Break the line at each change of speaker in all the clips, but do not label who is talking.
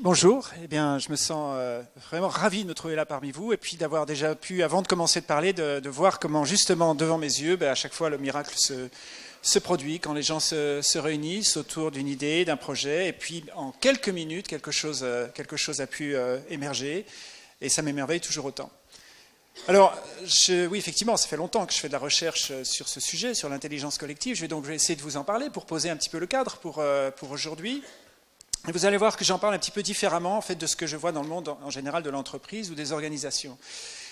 Bonjour, eh bien, je me sens vraiment ravi de me trouver là parmi vous et puis d'avoir déjà pu, avant de commencer de parler, de voir comment justement devant mes yeux, à chaque fois le miracle se produit quand les gens se réunissent autour d'une idée, d'un projet et puis en quelques minutes quelque chose a pu émerger et ça m'émerveille toujours autant. Alors, oui, effectivement, ça fait longtemps que je fais de la recherche sur ce sujet, sur l'intelligence collective. Je vais essayer de vous en parler pour poser un petit peu le cadre pour aujourd'hui. Et vous allez voir que j'en parle un petit peu différemment en fait, de ce que je vois dans le monde en général de l'entreprise ou des organisations.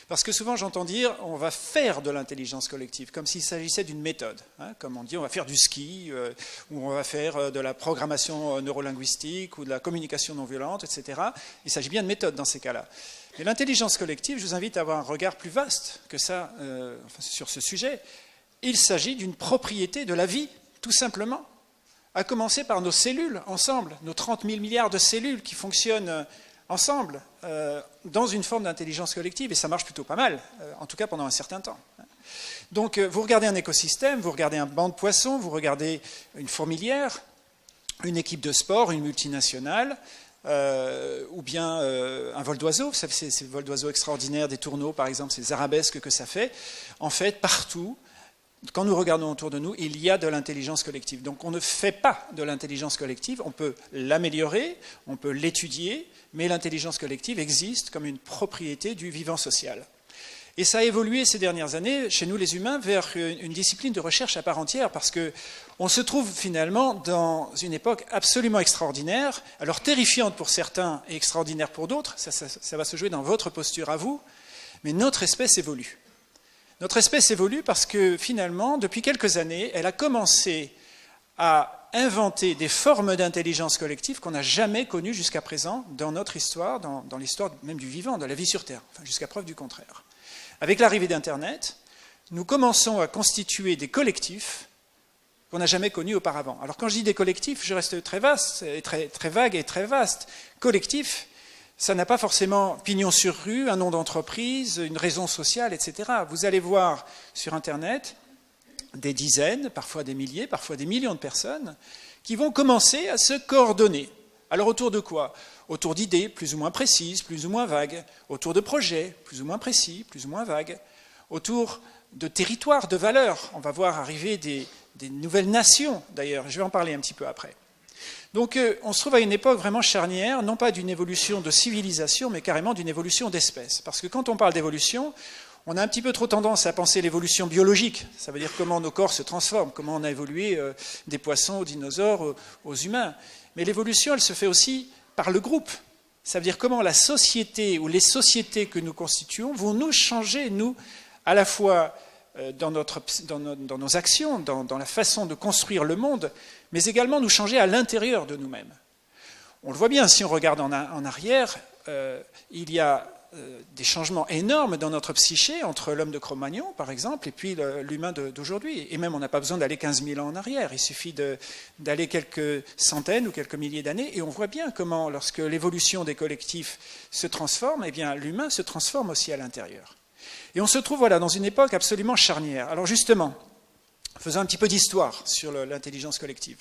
Parce que souvent j'entends dire on va faire de l'intelligence collective, comme s'il s'agissait d'une méthode. Comme on dit on va faire du ski, ou on va faire de la programmation neurolinguistique ou de la communication non violente, etc. Il s'agit bien de méthode dans ces cas-là. Mais l'intelligence collective, je vous invite à avoir un regard plus vaste que ça sur ce sujet. Il s'agit d'une propriété de la vie, tout simplement. À commencer par nos cellules ensemble, nos 30 000 milliards de cellules qui fonctionnent ensemble dans une forme d'intelligence collective, et ça marche plutôt pas mal, en tout cas pendant un certain temps. Donc vous regardez un écosystème, vous regardez un banc de poissons, vous regardez une fourmilière, une équipe de sport, une multinationale, ou bien un vol d'oiseaux, vous savez, ces vols d'oiseaux extraordinaires, des tourneaux par exemple, ces arabesques que ça fait, en fait partout. Quand nous regardons autour de nous, il y a de l'intelligence collective. Donc on ne fait pas de l'intelligence collective, on peut l'améliorer, on peut l'étudier, mais l'intelligence collective existe comme une propriété du vivant social. Et ça a évolué ces dernières années, chez nous les humains, vers une discipline de recherche à part entière, parce qu'on se trouve finalement dans une époque absolument extraordinaire, alors terrifiante pour certains et extraordinaire pour d'autres, ça va se jouer dans votre posture à vous, mais notre espèce évolue. Notre espèce évolue parce que finalement, depuis quelques années, elle a commencé à inventer des formes d'intelligence collective qu'on n'a jamais connues jusqu'à présent dans notre histoire, dans l'histoire même du vivant, de la vie sur Terre, jusqu'à preuve du contraire. Avec l'arrivée d'Internet, nous commençons à constituer des collectifs qu'on n'a jamais connus auparavant. Alors quand je dis des collectifs, je reste très vaste, très vague et très vaste. Collectif, ça n'a pas forcément pignon sur rue, un nom d'entreprise, une raison sociale, etc. Vous allez voir sur Internet des dizaines, parfois des milliers, parfois des millions de personnes qui vont commencer à se coordonner. Alors autour de quoi ? Autour d'idées plus ou moins précises, plus ou moins vagues, autour de projets plus ou moins précis, plus ou moins vagues, autour de territoires, de valeurs. On va voir arriver des nouvelles nations, d'ailleurs, je vais en parler un petit peu après. Donc on se trouve à une époque vraiment charnière, non pas d'une évolution de civilisation, mais carrément d'une évolution d'espèces. Parce que quand on parle d'évolution, on a un petit peu trop tendance à penser l'évolution biologique. Ça veut dire comment nos corps se transforment, comment on a évolué des poissons aux dinosaures, aux humains. Mais l'évolution, elle se fait aussi par le groupe. Ça veut dire comment la société ou les sociétés que nous constituons vont nous changer, nous, à la fois dans nos actions, dans la façon de construire le monde, mais également nous changer à l'intérieur de nous-mêmes. On le voit bien, si on regarde en arrière, il y a des changements énormes dans notre psyché entre l'homme de Cro-Magnon, par exemple, et puis l'humain d'aujourd'hui. Et même, on n'a pas besoin d'aller 15 000 ans en arrière, il suffit d'aller quelques centaines ou quelques milliers d'années, et on voit bien comment, lorsque l'évolution des collectifs se transforme, eh bien, l'humain se transforme aussi à l'intérieur. Et on se trouve dans une époque absolument charnière. Alors justement, faisons un petit peu d'histoire sur l'intelligence collective.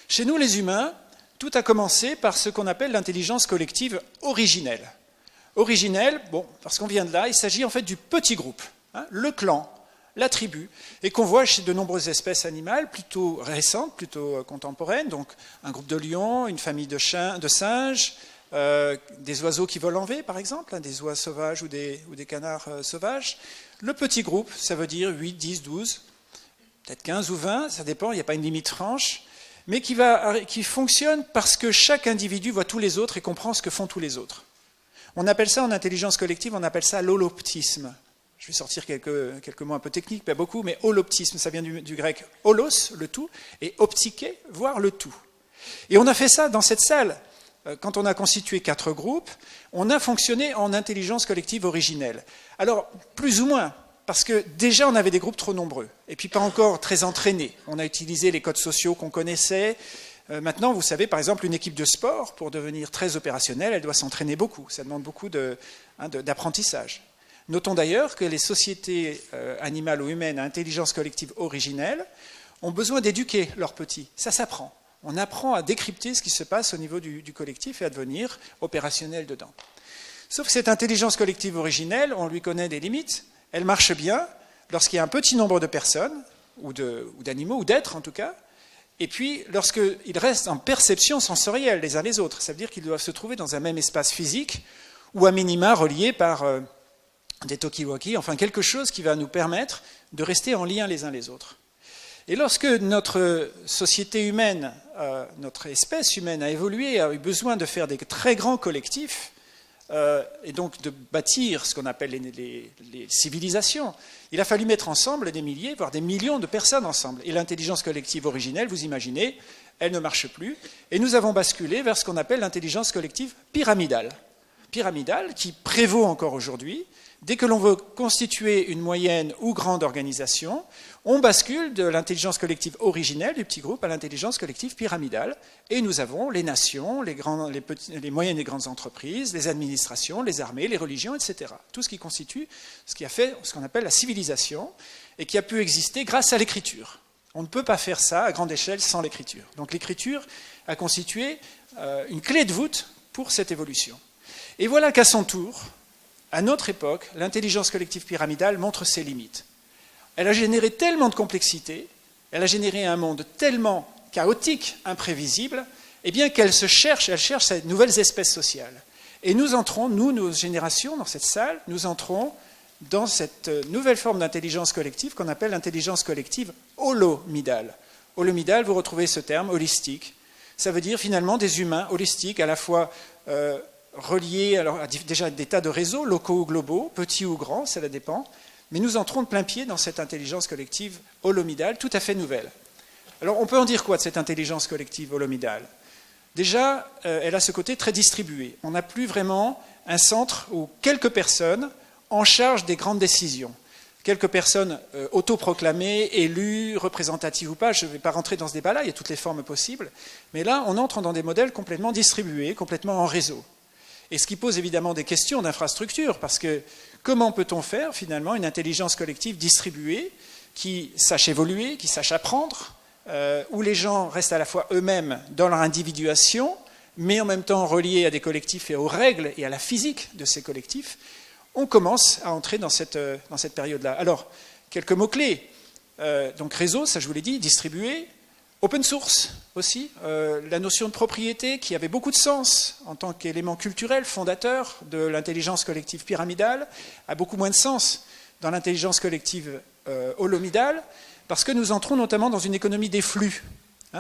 Chez nous, les humains, tout a commencé par ce qu'on appelle l'intelligence collective originelle. Originelle, parce qu'on vient de là, il s'agit en fait du petit groupe, le clan, la tribu, et qu'on voit chez de nombreuses espèces animales plutôt récentes, plutôt contemporaines, donc un groupe de lions, une famille de singes, des oiseaux qui volent en V, par exemple, des oies sauvages ou des canards sauvages. Le petit groupe, ça veut dire 8, 10, 12, peut-être 15 ou 20, ça dépend, il n'y a pas une limite franche, mais qui fonctionne parce que chaque individu voit tous les autres et comprend ce que font tous les autres. On appelle ça, en intelligence collective, on appelle ça l'holoptisme. Je vais sortir quelques mots un peu techniques, pas beaucoup, mais holoptisme, ça vient du grec holos, le tout, et optiquer, voir le tout. Et on a fait ça dans cette salle. Quand on a constitué 4 groupes, on a fonctionné en intelligence collective originelle. Alors, plus ou moins, parce que déjà on avait des groupes trop nombreux, et puis pas encore très entraînés. On a utilisé les codes sociaux qu'on connaissait. Maintenant, vous savez, par exemple, une équipe de sport, pour devenir très opérationnelle, elle doit s'entraîner beaucoup. Ça demande beaucoup d'apprentissage. Notons d'ailleurs que les sociétés animales ou humaines à intelligence collective originelle ont besoin d'éduquer leurs petits. Ça s'apprend. On apprend à décrypter ce qui se passe au niveau du collectif et à devenir opérationnel dedans. Sauf que cette intelligence collective originelle, on lui connaît des limites. Elle marche bien lorsqu'il y a un petit nombre de personnes, ou d'animaux, ou d'êtres en tout cas, et puis lorsqu'ils restent en perception sensorielle les uns les autres. Ça veut dire qu'ils doivent se trouver dans un même espace physique, ou à minima reliés par des talkie-walkie, enfin quelque chose qui va nous permettre de rester en lien les uns les autres. Et lorsque notre société humaine, notre espèce humaine a évolué, a eu besoin de faire des très grands collectifs, et donc de bâtir ce qu'on appelle les civilisations, il a fallu mettre ensemble des milliers, voire des millions de personnes ensemble. Et l'intelligence collective originelle, vous imaginez, elle ne marche plus. Et nous avons basculé vers ce qu'on appelle l'intelligence collective pyramidale. Pyramidale qui prévaut encore aujourd'hui. Dès que l'on veut constituer une moyenne ou grande organisation, on bascule de l'intelligence collective originelle du petit groupe à l'intelligence collective pyramidale. Et nous avons les nations, les moyennes et grandes entreprises, les administrations, les armées, les religions, etc. Tout ce qui constitue ce qui a fait ce qu'on appelle la civilisation et qui a pu exister grâce à l'écriture. On ne peut pas faire ça à grande échelle sans l'écriture. Donc l'écriture a constitué une clé de voûte pour cette évolution. Et voilà qu'à son tour, à notre époque, l'intelligence collective pyramidale montre ses limites. Elle a généré tellement de complexité, elle a généré un monde tellement chaotique, imprévisible, eh bien qu'elle cherche ces nouvelles espèces sociales. Et nous entrons, nous, nos générations, dans cette salle, nous entrons dans cette nouvelle forme d'intelligence collective qu'on appelle l'intelligence collective holomidale. Holomidale, vous retrouvez ce terme, holistique. Ça veut dire finalement des humains holistiques, à la fois reliés à déjà des tas de réseaux, locaux ou globaux, petits ou grands, cela dépend, mais nous entrons de plein pied dans cette intelligence collective holomidale, tout à fait nouvelle. Alors on peut en dire quoi de cette intelligence collective holomidale ? Déjà, elle a ce côté très distribué. On n'a plus vraiment un centre où quelques personnes en charge des grandes décisions. Quelques personnes autoproclamées, élues, représentatives ou pas, je ne vais pas rentrer dans ce débat-là, il y a toutes les formes possibles, mais là on entre dans des modèles complètement distribués, complètement en réseau. Et ce qui pose évidemment des questions d'infrastructure, parce que comment peut-on faire finalement une intelligence collective distribuée qui sache évoluer, qui sache apprendre, où les gens restent à la fois eux-mêmes dans leur individuation, mais en même temps reliés à des collectifs et aux règles et à la physique de ces collectifs. On commence à entrer dans cette période-là. Alors, quelques mots-clés. Donc réseau, ça je vous l'ai dit, distribué. Open source aussi, la notion de propriété qui avait beaucoup de sens en tant qu'élément culturel fondateur de l'intelligence collective pyramidale a beaucoup moins de sens dans l'intelligence collective holomidale parce que nous entrons notamment dans une économie des flux.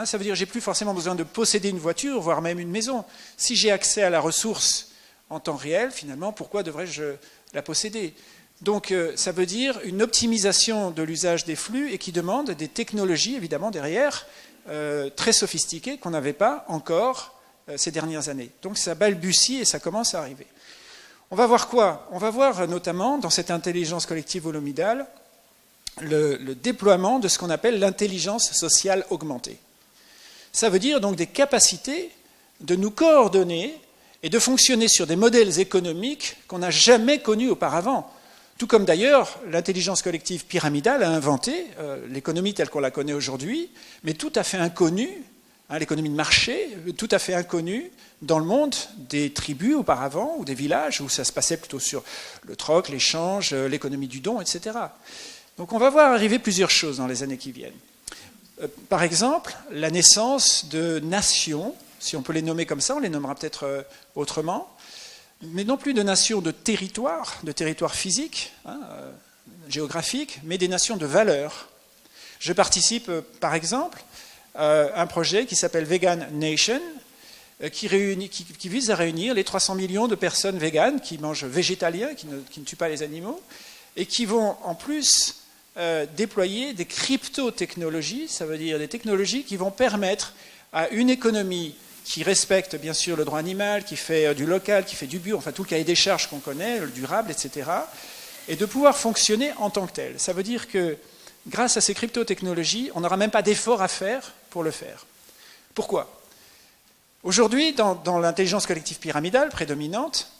Ça veut dire que je n'ai plus forcément besoin de posséder une voiture, voire même une maison. Si j'ai accès à la ressource en temps réel, finalement, pourquoi devrais-je la posséder ? Donc ça veut dire une optimisation de l'usage des flux et qui demande des technologies, évidemment, derrière, très sophistiquées qu'on n'avait pas encore ces dernières années. Donc ça balbutie et ça commence à arriver. On va voir quoi ? On va voir notamment dans cette intelligence collective holomidale le déploiement de ce qu'on appelle l'intelligence sociale augmentée. Ça veut dire donc des capacités de nous coordonner et de fonctionner sur des modèles économiques qu'on n'a jamais connus auparavant. Tout comme d'ailleurs l'intelligence collective pyramidale a inventé l'économie telle qu'on la connaît aujourd'hui, mais tout à fait inconnue, l'économie de marché, tout à fait inconnue dans le monde des tribus auparavant, ou des villages, où ça se passait plutôt sur le troc, l'échange, l'économie du don, etc. Donc on va voir arriver plusieurs choses dans les années qui viennent. Par exemple, la naissance de nations, si on peut les nommer comme ça, on les nommera peut-être autrement, mais non plus de nations de territoire physique, géographique, mais des nations de valeurs. Je participe, par exemple, à un projet qui s'appelle Vegan Nation, qui vise à réunir les 300 millions de personnes véganes qui mangent végétalien, qui ne tuent pas les animaux, et qui vont en plus déployer des crypto-technologies, ça veut dire des technologies qui vont permettre à une économie qui respecte bien sûr le droit animal, qui fait du local, qui fait du bio, enfin tout le cahier des charges qu'on connaît, le durable, etc., et de pouvoir fonctionner en tant que tel. Ça veut dire que grâce à ces crypto-technologies, on n'aura même pas d'effort à faire pour le faire. Pourquoi ? Aujourd'hui, dans l'intelligence collective pyramidale prédominante,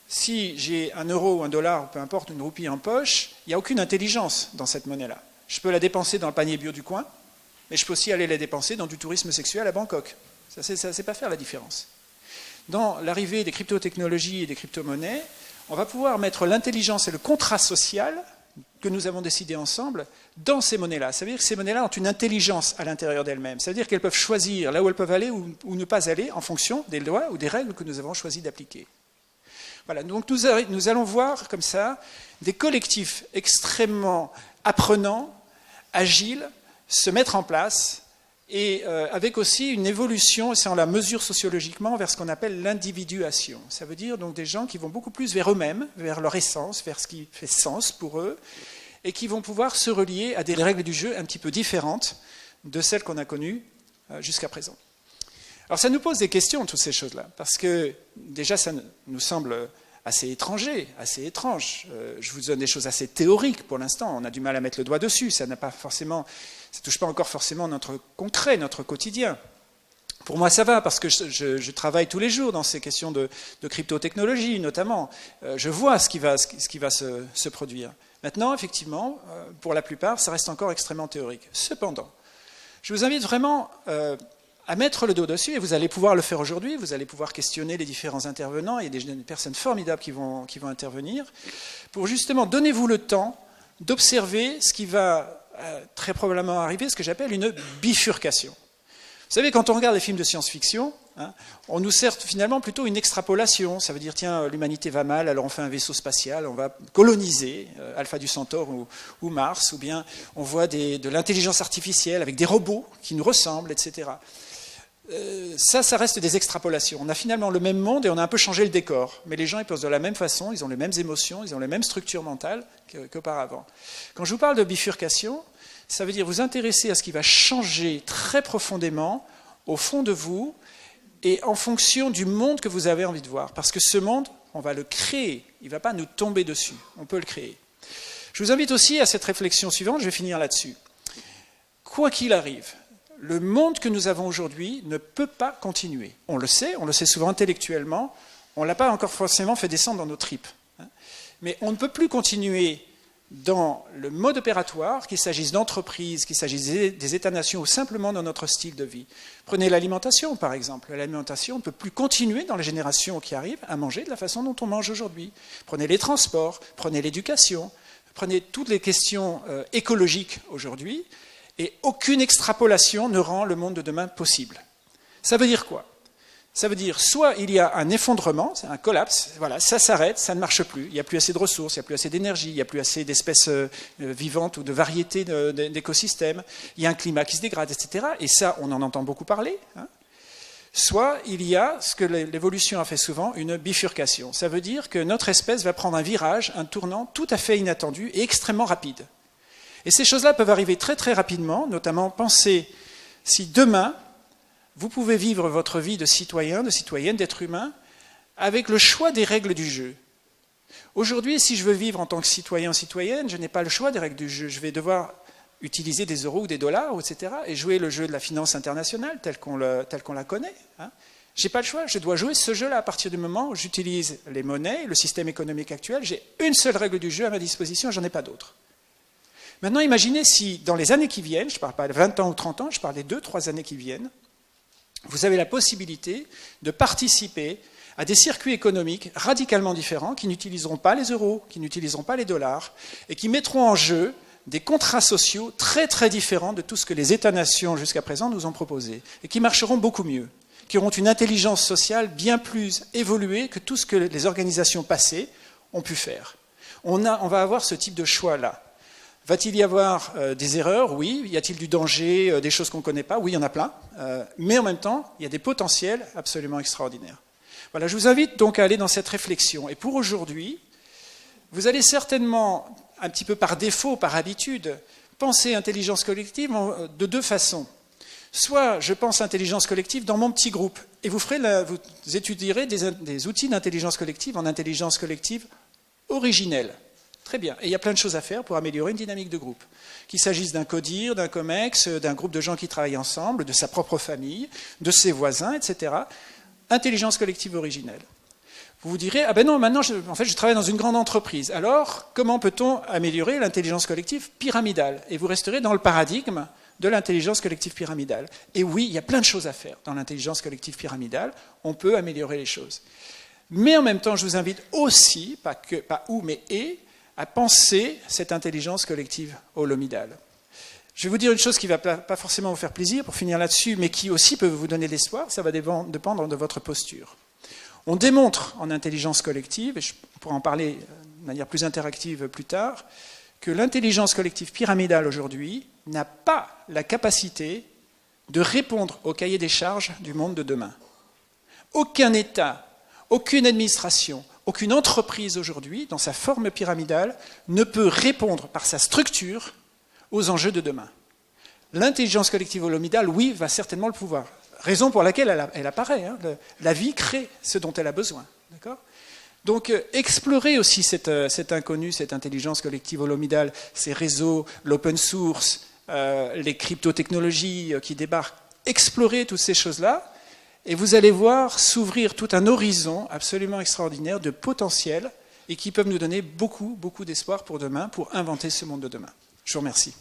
si j'ai 1 euro ou 1 dollar, peu importe, une roupie en poche, il n'y a aucune intelligence dans cette monnaie-là. Je peux la dépenser dans le panier bio du coin, mais je peux aussi aller les dépenser dans du tourisme sexuel à Bangkok. Ça ne sait pas faire la différence. Dans l'arrivée des crypto-technologies et des crypto-monnaies, on va pouvoir mettre l'intelligence et le contrat social que nous avons décidé ensemble dans ces monnaies-là. Ça veut dire que ces monnaies-là ont une intelligence à l'intérieur d'elles-mêmes. Ça veut dire qu'elles peuvent choisir là où elles peuvent aller ou ne pas aller en fonction des lois ou des règles que nous avons choisi d'appliquer. Voilà, donc nous allons voir comme ça des collectifs extrêmement apprenants, agiles, se mettre en place et avec aussi une évolution, et ça on la mesure sociologiquement, vers ce qu'on appelle l'individuation. Ça veut dire donc des gens qui vont beaucoup plus vers eux-mêmes, vers leur essence, vers ce qui fait sens pour eux, et qui vont pouvoir se relier à des règles du jeu un petit peu différentes de celles qu'on a connues jusqu'à présent. Alors ça nous pose des questions, toutes ces choses-là, parce que déjà ça nous semble assez étranger, assez étrange. Je vous donne des choses assez théoriques pour l'instant, on a du mal à mettre le doigt dessus, ça ne touche pas encore forcément notre concret, notre quotidien. Pour moi ça va, parce que je travaille tous les jours dans ces questions de crypto-technologie notamment. Je vois ce qui va se produire. Maintenant, effectivement, pour la plupart, ça reste encore extrêmement théorique. Cependant, je vous invite vraiment à mettre le dos dessus, et vous allez pouvoir le faire aujourd'hui, vous allez pouvoir questionner les différents intervenants, il y a des personnes formidables qui vont intervenir, pour justement, donnez-vous le temps d'observer ce qui va très probablement arriver, ce que j'appelle une bifurcation. Vous savez, quand on regarde les films de science-fiction, on nous sert finalement plutôt une extrapolation. Ça veut dire, tiens, l'humanité va mal, alors on fait un vaisseau spatial, on va coloniser Alpha du Centaure ou Mars, ou bien on voit de l'intelligence artificielle avec des robots qui nous ressemblent, etc. Ça reste des extrapolations. On a finalement le même monde et on a un peu changé le décor. Mais les gens, ils pensent de la même façon, ils ont les mêmes émotions, ils ont les mêmes structures mentales qu'auparavant. Quand je vous parle de bifurcation, ça veut dire vous intéresser à ce qui va changer très profondément au fond de vous et en fonction du monde que vous avez envie de voir. Parce que ce monde, on va le créer, il ne va pas nous tomber dessus, on peut le créer. Je vous invite aussi à cette réflexion suivante, je vais finir là-dessus. Quoi qu'il arrive, le monde que nous avons aujourd'hui ne peut pas continuer. On le sait souvent intellectuellement, on ne l'a pas encore forcément fait descendre dans nos tripes. Mais on ne peut plus continuer dans le mode opératoire, qu'il s'agisse d'entreprises, qu'il s'agisse des États-nations ou simplement dans notre style de vie. Prenez l'alimentation, par exemple. L'alimentation, on ne peut plus continuer dans les générations qui arrivent à manger de la façon dont on mange aujourd'hui. Prenez les transports, prenez l'éducation, prenez toutes les questions écologiques aujourd'hui, et aucune extrapolation ne rend le monde de demain possible. Ça veut dire quoi ? Ça veut dire soit il y a un effondrement, un collapse, voilà, ça s'arrête, ça ne marche plus, il n'y a plus assez de ressources, il n'y a plus assez d'énergie, il n'y a plus assez d'espèces vivantes ou de variétés d'écosystèmes, il y a un climat qui se dégrade, etc. Et ça, on en entend beaucoup parler. Soit il y a ce que l'évolution a fait souvent, une bifurcation. Ça veut dire que notre espèce va prendre un virage, un tournant tout à fait inattendu et extrêmement rapide. Et ces choses-là peuvent arriver très très rapidement, notamment pensez si demain, vous pouvez vivre votre vie de citoyen, de citoyenne, d'être humain, avec le choix des règles du jeu. Aujourd'hui, si je veux vivre en tant que citoyen ou citoyenne, je n'ai pas le choix des règles du jeu. Je vais devoir utiliser des euros ou des dollars, etc., et jouer le jeu de la finance internationale tel qu'on la connaît. Je n'ai pas le choix, je dois jouer ce jeu-là à partir du moment où j'utilise les monnaies, le système économique actuel, j'ai une seule règle du jeu à ma disposition, je n'en ai pas d'autre. Maintenant, imaginez si, dans les années qui viennent, je ne parle pas de 20 ans ou 30 ans, je parle des 2-3 années qui viennent, vous avez la possibilité de participer à des circuits économiques radicalement différents qui n'utiliseront pas les euros, qui n'utiliseront pas les dollars, et qui mettront en jeu des contrats sociaux très très différents de tout ce que les États-nations jusqu'à présent nous ont proposé, et qui marcheront beaucoup mieux, qui auront une intelligence sociale bien plus évoluée que tout ce que les organisations passées ont pu faire. On va avoir ce type de choix-là. Va-t-il y avoir des erreurs ? Oui. Y a-t-il du danger, des choses qu'on ne connaît pas ? Oui, il y en a plein. Mais en même temps, il y a des potentiels absolument extraordinaires. Voilà, je vous invite donc à aller dans cette réflexion. Et pour aujourd'hui, vous allez certainement, un petit peu par défaut, par habitude, penser intelligence collective de deux façons. Soit je pense intelligence collective dans mon petit groupe, et vous étudierez des outils d'intelligence collective en intelligence collective originelle. Très bien. Et il y a plein de choses à faire pour améliorer une dynamique de groupe. Qu'il s'agisse d'un CODIR, d'un COMEX, d'un groupe de gens qui travaillent ensemble, de sa propre famille, de ses voisins, etc. Intelligence collective originelle. Vous vous direz, ah ben non, maintenant je travaille dans une grande entreprise. Alors, comment peut-on améliorer l'intelligence collective pyramidale ? Et vous resterez dans le paradigme de l'intelligence collective pyramidale. Et oui, il y a plein de choses à faire dans l'intelligence collective pyramidale. On peut améliorer les choses. Mais en même temps, je vous invite aussi, pas ou, mais à penser cette intelligence collective holomidale. Je vais vous dire une chose qui ne va pas forcément vous faire plaisir pour finir là-dessus, mais qui aussi peut vous donner de l'espoir. Ça va dépendre de votre posture. On démontre en intelligence collective, et on pourra en parler de manière plus interactive plus tard, que l'intelligence collective pyramidale aujourd'hui n'a pas la capacité de répondre au cahier des charges du monde de demain. Aucun État, aucune administration, aucune entreprise aujourd'hui, dans sa forme pyramidale, ne peut répondre par sa structure aux enjeux de demain. L'intelligence collective holomidale, oui, va certainement le pouvoir. Raison pour laquelle elle apparaît. Hein. La vie crée ce dont elle a besoin. D'accord ? Donc, explorer aussi cet inconnu, cette intelligence collective holomidale, ces réseaux, l'open source, les cryptotechnologies qui débarquent. Explorer toutes ces choses-là, et vous allez voir s'ouvrir tout un horizon absolument extraordinaire de potentiel et qui peuvent nous donner beaucoup, beaucoup d'espoir pour demain, pour inventer ce monde de demain. Je vous remercie.